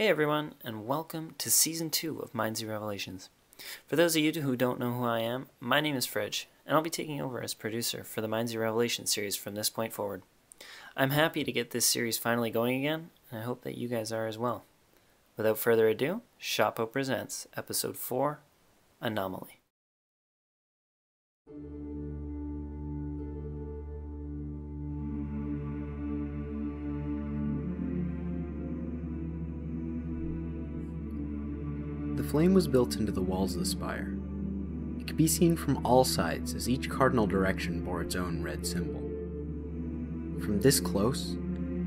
Hey everyone, and welcome to Season 2 of MineZ Revelations. For those of you who don't know who I am, my name is Fridge, and I'll be taking over as producer for the MineZ Revelations series from this point forward. I'm happy to get this series finally going again, and I hope that you guys are as well. Without further ado, Shotbow presents Episode 4, Anomaly. The flame was built into the walls of the spire. It could be seen from all sides as each cardinal direction bore its own red symbol. From this close,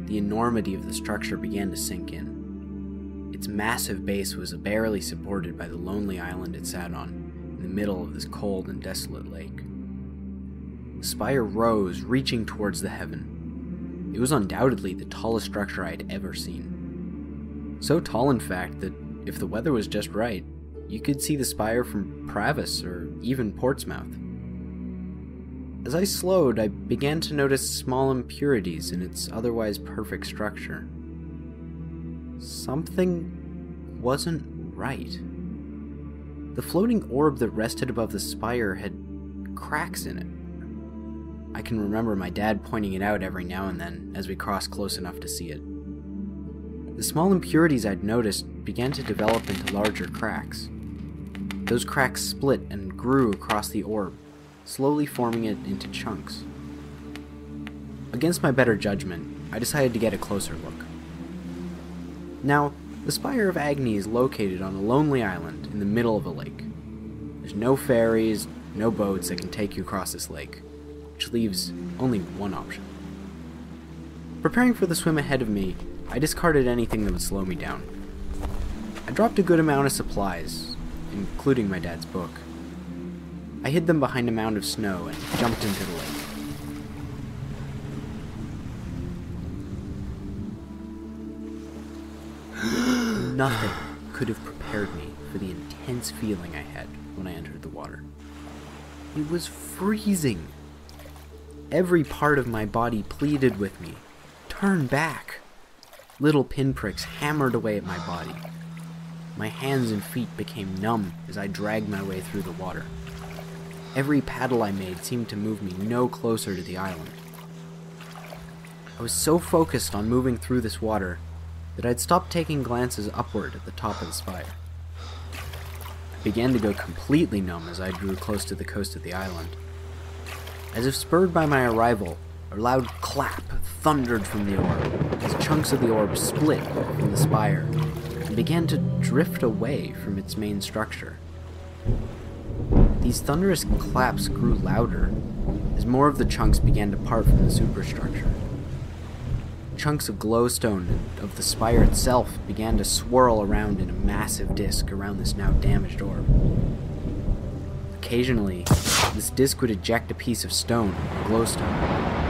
the enormity of the structure began to sink in. Its massive base was barely supported by the lonely island it sat on, in the middle of this cold and desolate lake. The spire rose, reaching towards the heaven. It was undoubtedly the tallest structure I had ever seen. So tall, in fact, that if the weather was just right, you could see the spire from Pravis or even Portsmouth. As I slowed, I began to notice small impurities in its otherwise perfect structure. Something wasn't right. The floating orb that rested above the spire had cracks in it. I can remember my dad pointing it out every now and then as we crossed close enough to see it. The small impurities I'd noticed began to develop into larger cracks. Those cracks split and grew across the orb, slowly forming it into chunks. Against my better judgment, I decided to get a closer look. Now, the Spire of Agni is located on a lonely island in the middle of a lake. There's no ferries, no boats that can take you across this lake, which leaves only one option. Preparing for the swim ahead of me, I discarded anything that would slow me down. I dropped a good amount of supplies, including my dad's book. I hid them behind a mound of snow and jumped into the lake. Nothing could have prepared me for the intense feeling I had when I entered the water. It was freezing. Every part of my body pleaded with me, "Turn back." Little pinpricks hammered away at my body. My hands and feet became numb as I dragged my way through the water. Every paddle I made seemed to move me no closer to the island. I was so focused on moving through this water that I'd stopped taking glances upward at the top of the spire. I began to go completely numb as I drew close to the coast of the island. As if spurred by my arrival, a loud clap thundered from the orb as chunks of the orb split from the spire and began to drift away from its main structure. These thunderous claps grew louder as more of the chunks began to part from the superstructure. Chunks of glowstone of the spire itself began to swirl around in a massive disk around this now damaged orb. Occasionally, this disk would eject a piece of stone or glowstone.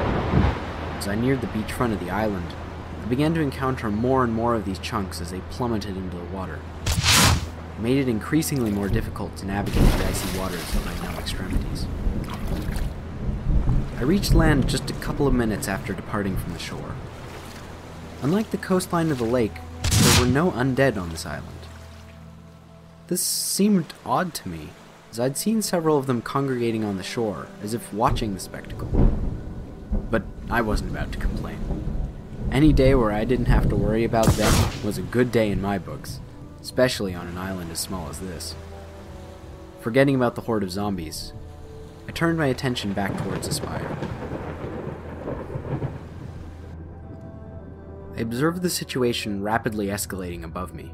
As I neared the beachfront of the island, I began to encounter more and more of these chunks as they plummeted into the water. It made it increasingly more difficult to navigate the icy waters of my numb extremities. I reached land just a couple of minutes after departing from the shore. Unlike the coastline of the lake, there were no undead on this island. This seemed odd to me, as I'd seen several of them congregating on the shore, as if watching the spectacle. But I wasn't about to complain. Any day where I didn't have to worry about them was a good day in my books, especially on an island as small as this. Forgetting about the horde of zombies, I turned my attention back towards the spire. I observed the situation rapidly escalating above me.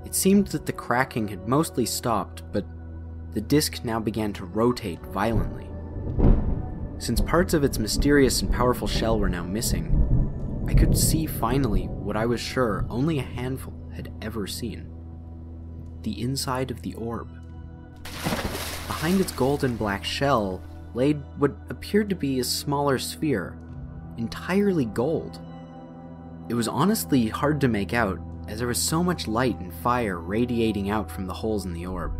It seemed that the cracking had mostly stopped, but the disk now began to rotate violently. Since parts of its mysterious and powerful shell were now missing, I could see finally what I was sure only a handful had ever seen. The inside of the orb. Behind its golden black shell lay what appeared to be a smaller sphere, entirely gold. It was honestly hard to make out, as there was so much light and fire radiating out from the holes in the orb.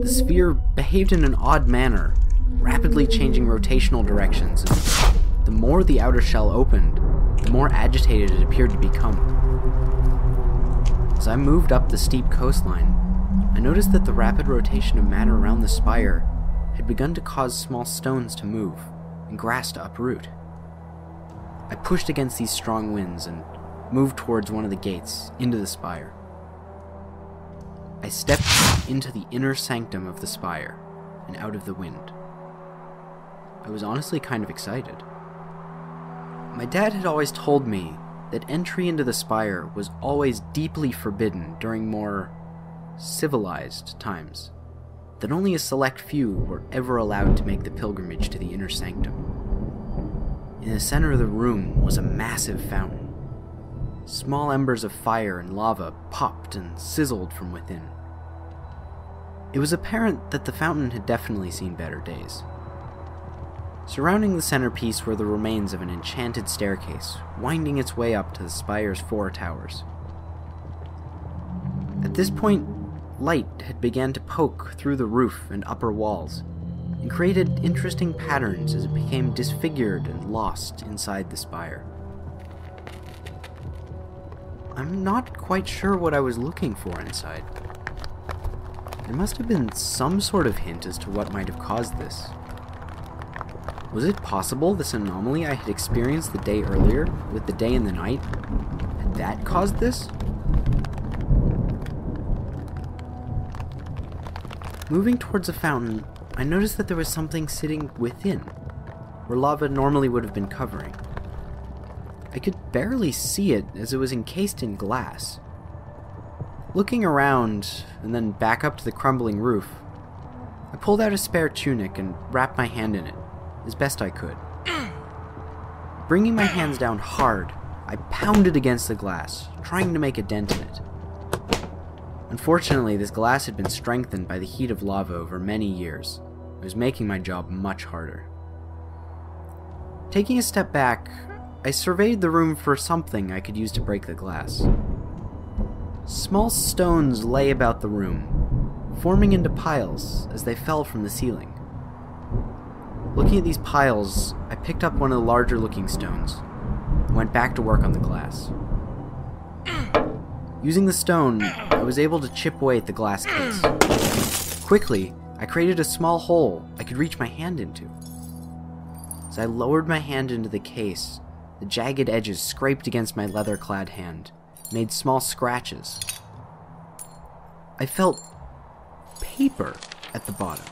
The sphere behaved in an odd manner, rapidly changing rotational directions, and the more the outer shell opened, the more agitated it appeared to become. As I moved up the steep coastline, I noticed that the rapid rotation of matter around the spire had begun to cause small stones to move and grass to uproot. I pushed against these strong winds and moved towards one of the gates into the spire. I stepped into the inner sanctum of the spire and out of the wind. I was honestly kind of excited. My dad had always told me that entry into the spire was always deeply forbidden during more civilized times, that only a select few were ever allowed to make the pilgrimage to the inner sanctum. In the center of the room was a massive fountain. Small embers of fire and lava popped and sizzled from within. It was apparent that the fountain had definitely seen better days. Surrounding the centerpiece were the remains of an enchanted staircase, winding its way up to the spire's 4 towers. At this point, light had begun to poke through the roof and upper walls, and created interesting patterns as it became disfigured and lost inside the spire. I'm not quite sure what I was looking for inside. There must have been some sort of hint as to what might have caused this. Was it possible this anomaly I had experienced the day earlier, with the day and the night, had that caused this? Moving towards the fountain, I noticed that there was something sitting within, where lava normally would have been covering. I could barely see it as it was encased in glass. Looking around, and then back up to the crumbling roof, I pulled out a spare tunic and wrapped my hand in it, as best I could. Bringing my hands down hard, I pounded against the glass, trying to make a dent in it. Unfortunately, this glass had been strengthened by the heat of lava over many years. It was making my job much harder. Taking a step back, I surveyed the room for something I could use to break the glass. Small stones lay about the room, forming into piles as they fell from the ceiling. Looking at these piles, I picked up one of the larger looking stones and went back to work on the glass. Using the stone, I was able to chip away at the glass case. Quickly, I created a small hole I could reach my hand into. As I lowered my hand into the case, the jagged edges scraped against my leather-clad hand, made small scratches. I felt paper at the bottom.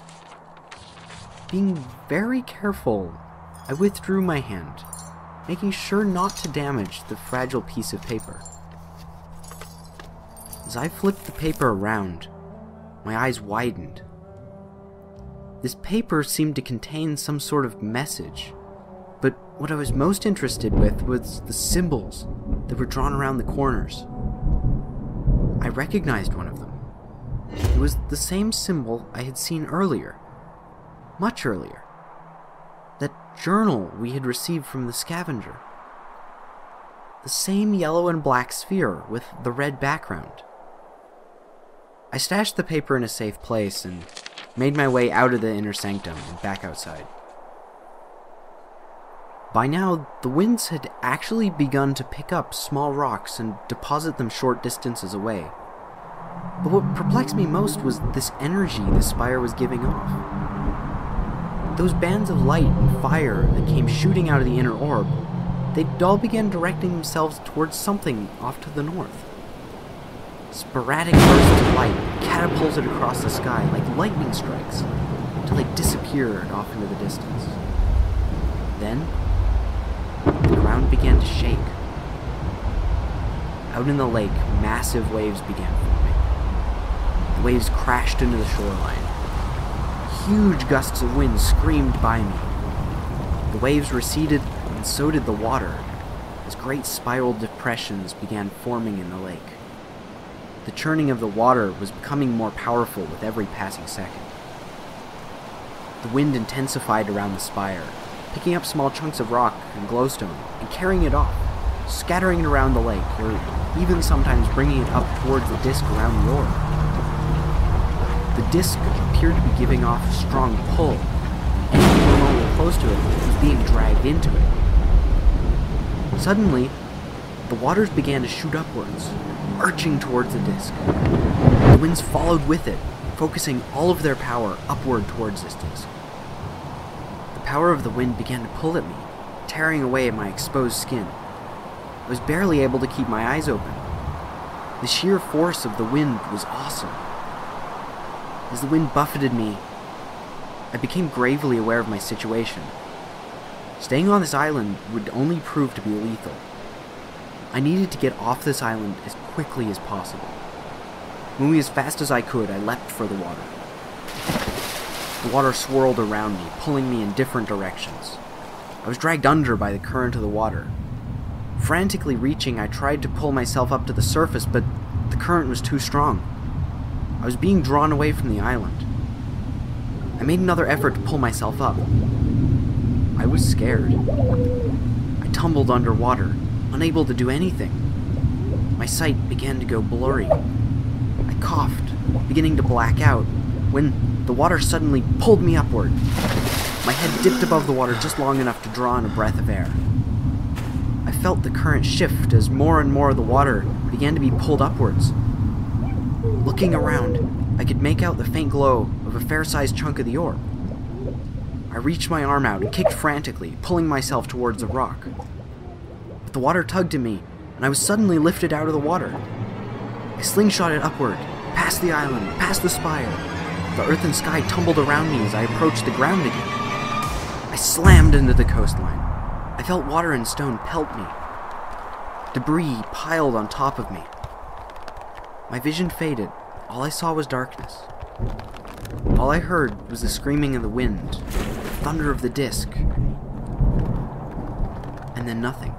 Being very careful, I withdrew my hand, making sure not to damage the fragile piece of paper. As I flipped the paper around, my eyes widened. This paper seemed to contain some sort of message, but what I was most interested with was the symbols that were drawn around the corners. I recognized one of them. It was the same symbol I had seen earlier, much earlier. That journal we had received from the scavenger. The same yellow and black sphere with the red background. I stashed the paper in a safe place and made my way out of the inner sanctum and back outside. By now, the winds had actually begun to pick up small rocks and deposit them short distances away. But what perplexed me most was this energy the spire was giving off. Those bands of light and fire that came shooting out of the inner orb, they all began directing themselves towards something off to the north. Sporadic bursts of light catapulted across the sky like lightning strikes until they disappeared off into the distance. Then, the ground began to shake. Out in the lake, massive waves began forming. The waves crashed into the shoreline. Huge gusts of wind screamed by me. The waves receded, and so did the water, as great spiral depressions began forming in the lake. The churning of the water was becoming more powerful with every passing second. The wind intensified around the spire, picking up small chunks of rock and glowstone and carrying it off, scattering it around the lake, or even sometimes bringing it up towards the disc around the orb. The disc appeared to be giving off a strong pull, and anything remotely close to it was being dragged into it. Suddenly, the waters began to shoot upwards, arching towards the disc. The winds followed with it, focusing all of their power upward towards this disc. The power of the wind began to pull at me, tearing away at my exposed skin. I was barely able to keep my eyes open. The sheer force of the wind was awesome. As the wind buffeted me, I became gravely aware of my situation. Staying on this island would only prove to be lethal. I needed to get off this island as quickly as possible. Moving as fast as I could, I leapt for the water. The water swirled around me, pulling me in different directions. I was dragged under by the current of the water. Frantically reaching, I tried to pull myself up to the surface, but the current was too strong. I was being drawn away from the island. I made another effort to pull myself up. I was scared. I tumbled underwater, unable to do anything. My sight began to go blurry. I coughed, beginning to black out, when the water suddenly pulled me upward. My head dipped above the water just long enough to draw in a breath of air. I felt the current shift as more and more of the water began to be pulled upwards. Looking around, I could make out the faint glow of a fair-sized chunk of the orb. I reached my arm out and kicked frantically, pulling myself towards the rock. But the water tugged at me, and I was suddenly lifted out of the water. I slingshotted upward, past the island, past the spire. The earth and sky tumbled around me as I approached the ground again. I slammed into the coastline. I felt water and stone pelt me. Debris piled on top of me. My vision faded. All I saw was darkness. All I heard was the screaming of the wind, the thunder of the disc, and then nothing.